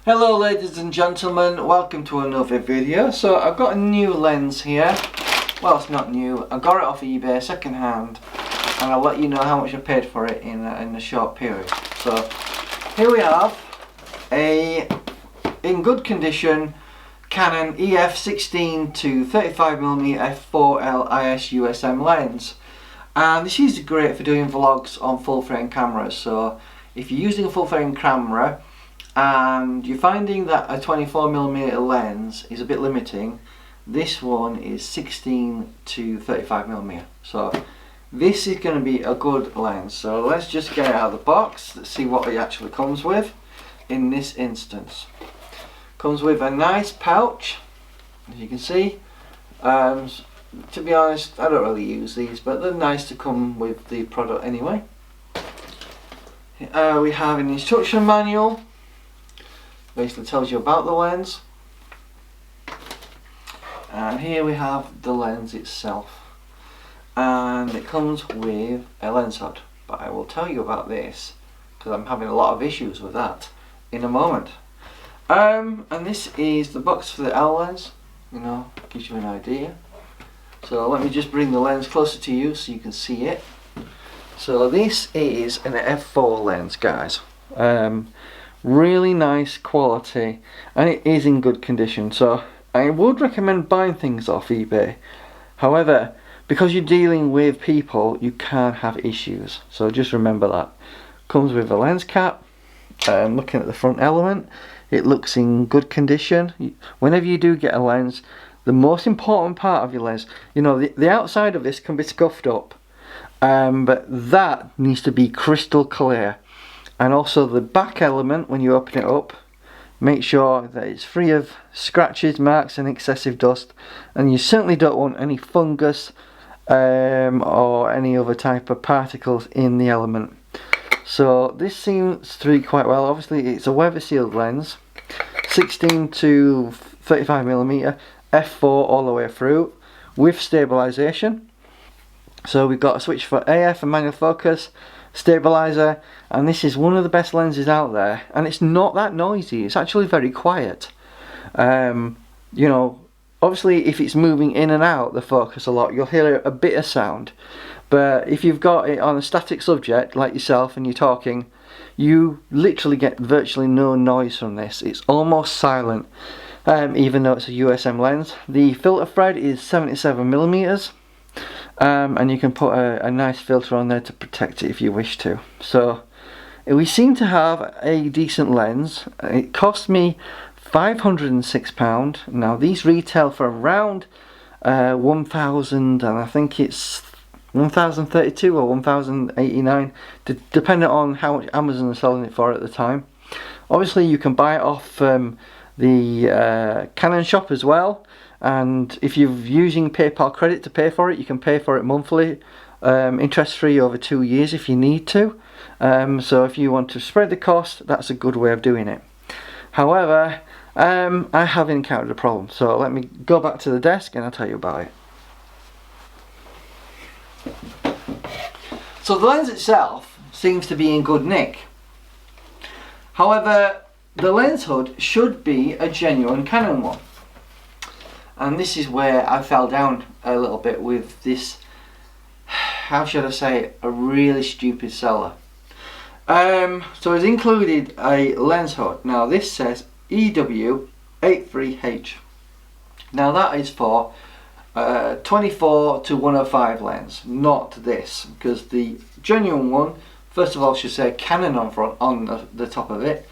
Hello ladies and gentlemen, welcome to another video. So I've got a new lens here. Well, it's not new, I got it off eBay second hand, and I'll let you know how much I paid for it in a short period. So here we have a in good condition Canon EF16-35mm L F4 USM lens, and this is great for doing vlogs on full frame cameras. So if you're using a full frame camera and you're finding that a 24mm lens is a bit limiting, this one is 16-35mm. So this is going to be a good lens. So let's just get it out of the box. Let's see what it actually comes with in this instance. Comes with a nice pouch, as you can see. To be honest, I don't really use these, but they're nice to come with the product anyway. We have an instruction manual. Basically tells you about the lens, and here we have the lens itself, and it comes with a lens hood, but I will tell you about this because I'm having a lot of issues with that in a moment. And this is the box for the L lens, gives you an idea. So let me just bring the lens closer to you so you can see it. So this is an F4 lens, guys. Really nice quality, and it is in good condition, so I would recommend buying things off eBay. However, because you're dealing with people, you can have issues, so just remember that. Comes with a lens cap. Looking at the front element, it looks in good condition. Whenever you do get a lens, the most important part of your lens, the outside of this can be scuffed up, but that needs to be crystal clear. And also the back element, when you open it up, make sure that it's free of scratches, marks and excessive dust, and you certainly don't want any fungus or any other type of particles in the element. So this seems to be quite well. Obviously it's a weather sealed lens, 16-35mm F4 all the way through with stabilization. So we've got a switch for AF and manual focus, stabilizer, and this is one of the best lenses out there, and it's not that noisy. It's actually very quiet. Obviously if it's moving in and out the focus a lot, you'll hear a bit of sound, but if you've got it on a static subject like yourself and you're talking, you literally get virtually no noise from this. It's almost silent, even though it's a USM lens. The filter thread is 77mm. And you can put a nice filter on there to protect it if you wish to. So we seem to have a decent lens. It cost me £506. Now these retail for around 1,000, and I think it's 1,032 or 1,089, depending on how much Amazon is selling it for at the time. Obviously you can buy it off the Canon shop as well. And if you're using PayPal credit to pay for it, you can pay for it monthly, interest free over 2 years if you need to. So if you want to spread the cost, that's a good way of doing it. However, I have encountered a problem, so let me go back to the desk and I'll tell you about it. So the lens itself seems to be in good nick. However, the lens hood should be a genuine Canon one. And this is where I fell down a little bit with this, how should I say it, a really stupid seller. So it's included a lens hood. Now this says EW83H. Now that is for 24-105 lens, not this, because the genuine one, first of all, should say Canon on the top of it.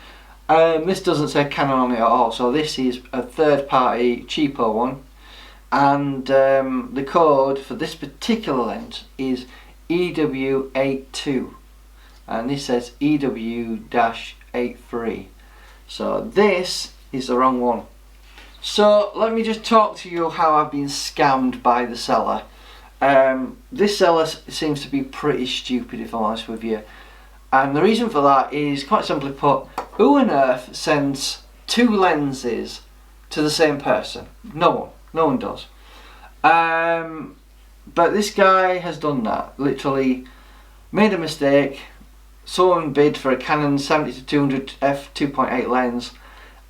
This doesn't say Canon on it at all, so this is a third party cheaper one, and the code for this particular lens is EW82, and this says EW-83, so this is the wrong one. So let me just talk to you how I've been scammed by the seller. This seller seems to be pretty stupid, if I'm honest with you. And the reason for that is, quite simply put, who on earth sends two lenses to the same person? No one does. But this guy has done that, literally made a mistake. Someone bid for a Canon 70-200 f 2.8 lens,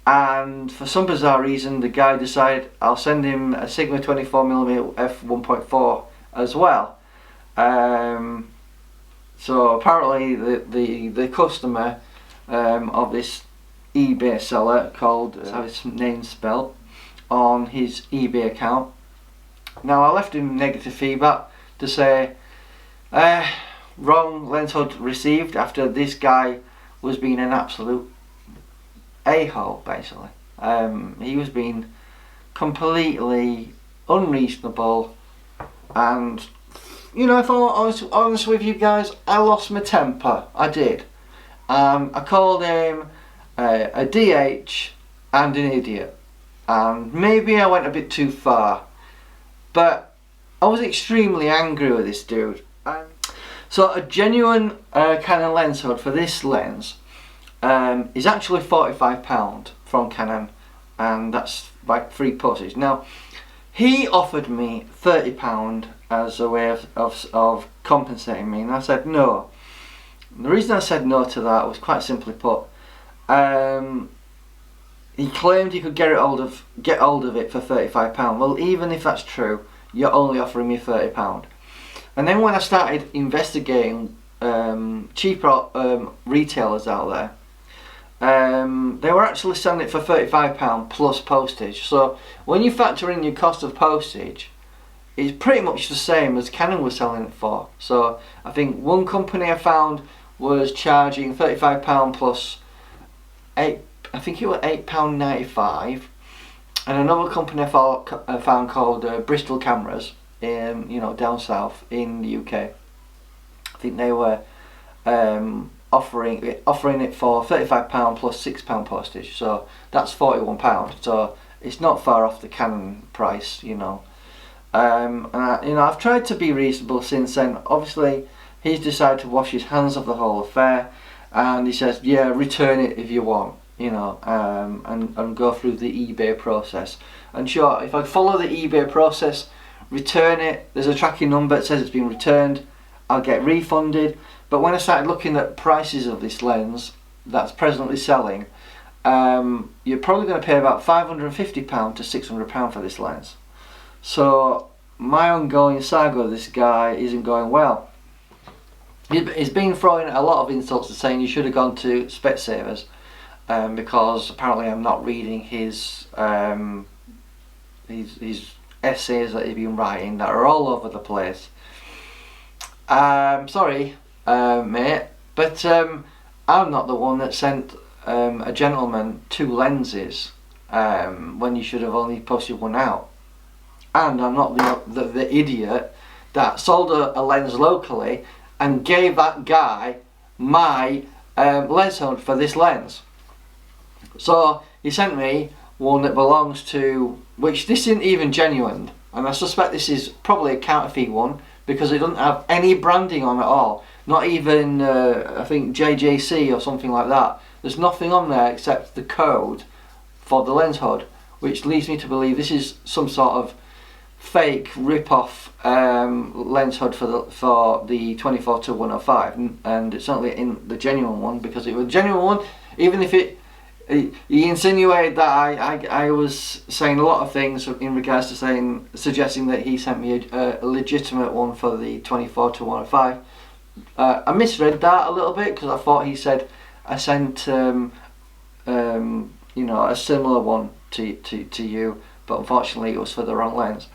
and for some bizarre reason the guy decided I'll send him a Sigma 24mm f1.4 as well. So apparently the customer of this eBay seller called, how his name spelled, on his eBay account. Now I left him negative feedback to say wrong lens hood received, after this guy was being an absolute a-hole basically. He was being completely unreasonable, and you know, if I'm honest with you guys, I lost my temper. I did. I called him a DH and an idiot, and maybe I went a bit too far, but I was extremely angry with this dude. So a genuine Canon lens hood for this lens is actually £45 from Canon, and that's by free postage. Now he offered me £30 as a way of compensating me, and I said no. And the reason I said no to that was quite simply put, he claimed he could get hold of it for £35. Well, even if that's true, you're only offering me £30. And then when I started investigating cheaper retailers out there, they were actually selling it for £35 plus postage. So when you factor in your cost of postage, it's pretty much the same as Canon was selling it for. So I think one company I found was charging £35 plus I think it was £8.95, and another company I found called Bristol Cameras, you know, down south in the UK. I think they were offering it for £35 plus £6 postage, so that's £41. So it's not far off the Canon price, you know. And I've tried to be reasonable since then. Obviously, he's decided to wash his hands of the whole affair, and he says, yeah, return it if you want, you know, and go through the eBay process. And sure, if I follow the eBay process, return it, there's a tracking number that says it's been returned, I'll get refunded. But when I started looking at prices of this lens that's presently selling, you're probably going to pay about £550 to £600 for this lens. So my ongoing saga with this guy isn't going well. He's been throwing a lot of insults and saying you should have gone to Specsavers, because apparently I'm not reading his essays that he's been writing that are all over the place. Sorry, mate, but I'm not the one that sent a gentleman 2 lenses when you should have only posted 1 out. And I'm not the idiot that sold a lens locally and gave that guy my lens hood for this lens. So he sent me one that belongs to, which this isn't even genuine, and I suspect this is probably a counterfeit one because it doesn't have any branding on at all. Not even I think JJC or something like that. There's nothing on there except the code for the lens hood, which leads me to believe this is some sort of fake rip-off lens hood for the 24-105, and it's certainly in the genuine one, because it was a genuine one. Even if he insinuated that I was saying a lot of things in regards to suggesting that he sent me a legitimate one for the 24-105. I misread that a little bit because I thought he said I sent you know, a similar one to you, but unfortunately it was for the wrong lens.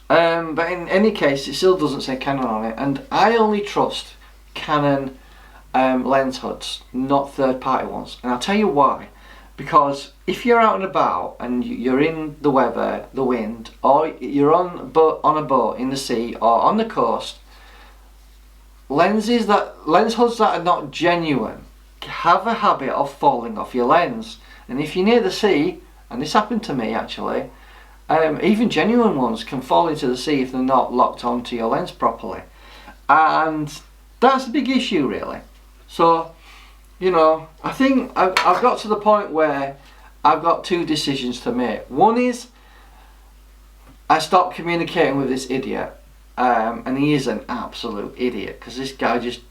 But in any case, it still doesn't say Canon on it, and I only trust Canon lens hoods, not third-party ones, and I'll tell you why. Because if you're out and about and you're in the weather, the wind, or you're on a boat in the sea or on the coast, lens hoods that are not genuine have a habit of falling off your lens. And if you're near the sea, and this happened to me actually, even genuine ones can fall into the sea if they're not locked onto your lens properly, and that's a big issue really. So, you know, I think I've got to the point where I've got 2 decisions to make. One is I stop communicating with this idiot, and he is an absolute idiot, because this guy just,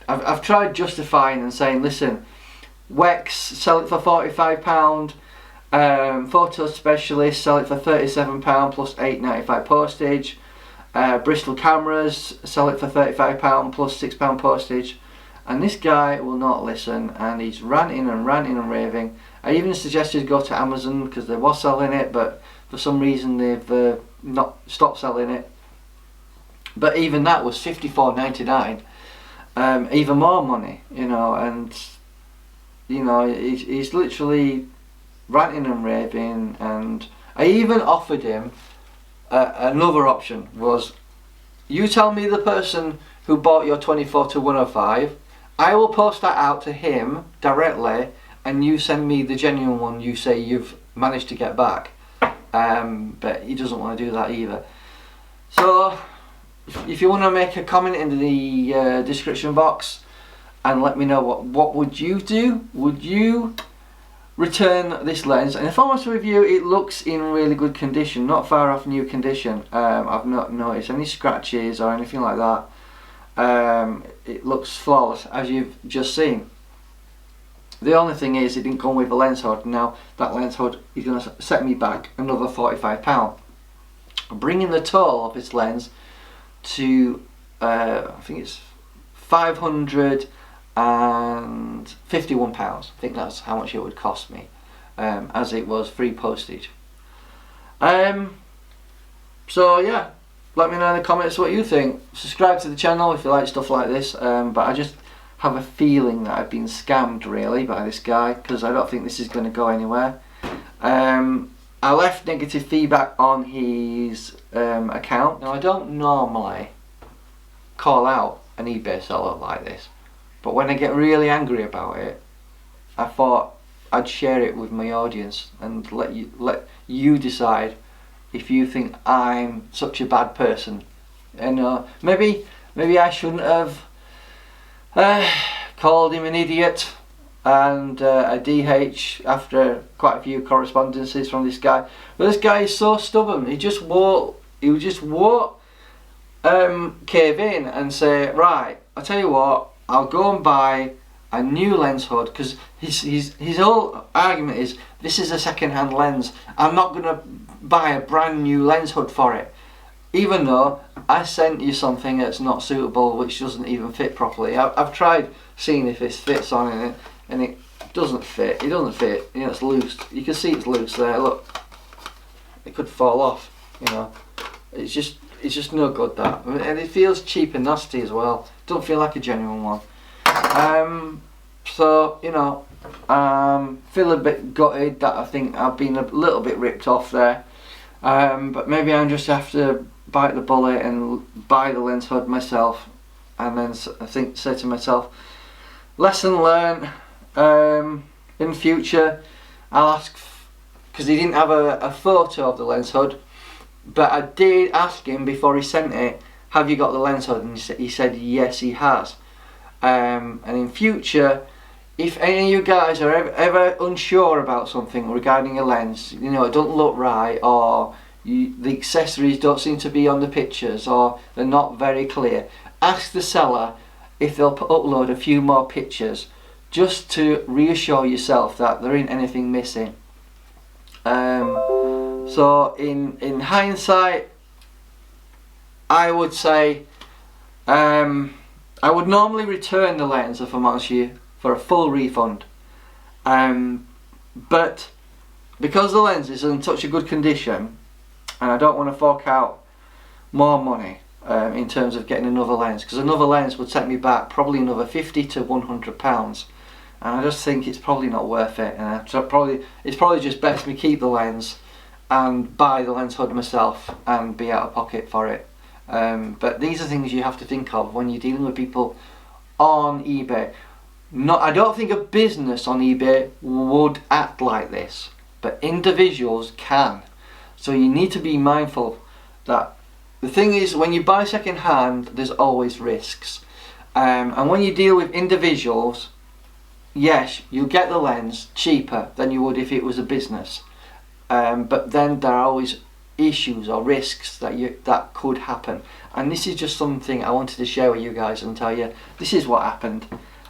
I've tried justifying and saying, listen, Wex, sell it for £45. Photo Specialist, sell it for £37 plus £8.95 postage. Bristol Cameras, sell it for £35 plus £6 postage. And this guy will not listen, and he's ranting and raving. I even suggested go to Amazon because they was selling it, but for some reason they've not stopped selling it. But even that was $54.99, even more money, you know. And you know, he's literally ranting and raving. And I even offered him another option. Was, you tell me the person who bought your 24 to 105, I will post that out to him directly, and you send me the genuine one you say you've managed to get back. But he doesn't want to do that either. So if you want to make a comment in the description box and let me know what would you do. Would you return this lens? And if I was to review, it looks in really good condition, not far off new condition. I've not noticed any scratches or anything like that. It looks flawless, as you've just seen. The only thing is, it didn't come with a lens hood. Now that lens hood is going to set me back another £45, bringing the total of this lens to I think it's £551. I think that's how much it would cost me, as it was free postage. So yeah, let me know in the comments what you think. Subscribe to the channel if you like stuff like this. But I just have a feeling that I've been scammed really by this guy, because I don't think this is going to go anywhere. I left negative feedback on his account. Now I don't normally call out an eBay seller like this, but when I get really angry about it, I thought I'd share it with my audience and let you decide if you think I'm such a bad person. And maybe I shouldn't have called him an idiot and a DH after quite a few correspondences from this guy. But this guy is so stubborn. He just won't cave in and say, right, I'll tell you what, I'll go and buy a new lens hood, because his whole argument is, this is a second-hand lens, I'm not going to buy a brand new lens hood for it, even though I sent you something that's not suitable, which doesn't even fit properly. I've tried seeing if this fits on it, and it doesn't fit. It doesn't fit. You know, it's loose. You can see it's loose there. Look, it could fall off. You know, it's just no good, that, and it feels cheap and nasty as well. Don't feel like a genuine one. So you know, feel a bit gutted that I think I've been a little bit ripped off there. But maybe I just have to bite the bullet and buy the lens hood myself, and then say to myself, lesson learned. In future I'll ask, because he didn't have a photo of the lens hood, but I did ask him before he sent it, have you got the lens hood, and he said yes, he has. And in future, if any of you guys are ever unsure about something regarding a lens, you know, it don't look right, or the accessories don't seem to be on the pictures, or they're not very clear, ask the seller if they'll upload a few more pictures, just to reassure yourself that there ain't anything missing. So in hindsight, I would say I would normally return the lens, if I'm honest with you, for a full refund. But because the lens is in such a good condition, and I don't want to fork out more money in terms of getting another lens, because another lens would set me back probably another £50 to £100, and I just think it's probably not worth it. And it's probably just best me keep the lens and buy the lens hood myself and be out of pocket for it. But these are things you have to think of when you're dealing with people on eBay. I don't think a business on eBay would act like this, but individuals can. So you need to be mindful that the thing is, when you buy second hand, there's always risks. And when you deal with individuals, yes, you'll get the lens cheaper than you would if it was a business. But then there are always issues or risks that could happen. And this is just something I wanted to share with you guys and tell you, this is what happened.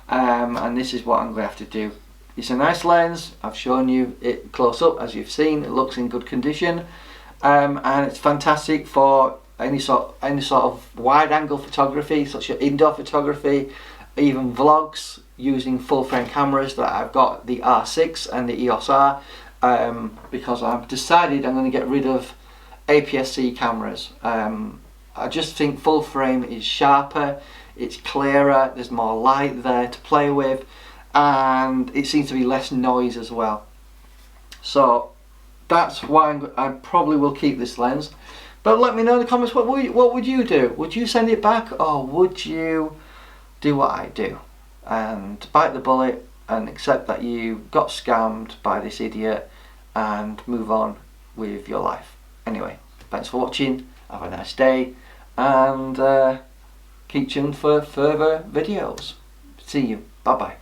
And this is what I'm going to have to do. It's a nice lens. I've shown you it close up, as you've seen. It looks in good condition, and it's fantastic for any sort of wide angle photography, such as indoor photography, even vlogs using full frame cameras. That I've got the R6 and the EOS R, because I've decided I'm going to get rid of APS-C cameras. I just think full frame is sharper, it's clearer, there's more light there to play with, and it seems to be less noise as well. So that's why I probably will keep this lens. But let me know in the comments, what would you do? Would you send it back, or would you do what I do and bite the bullet and accept that you got scammed by this idiot and move on with your life? Anyway, thanks for watching, have a nice day, and keep tuned for further videos. See you, bye bye.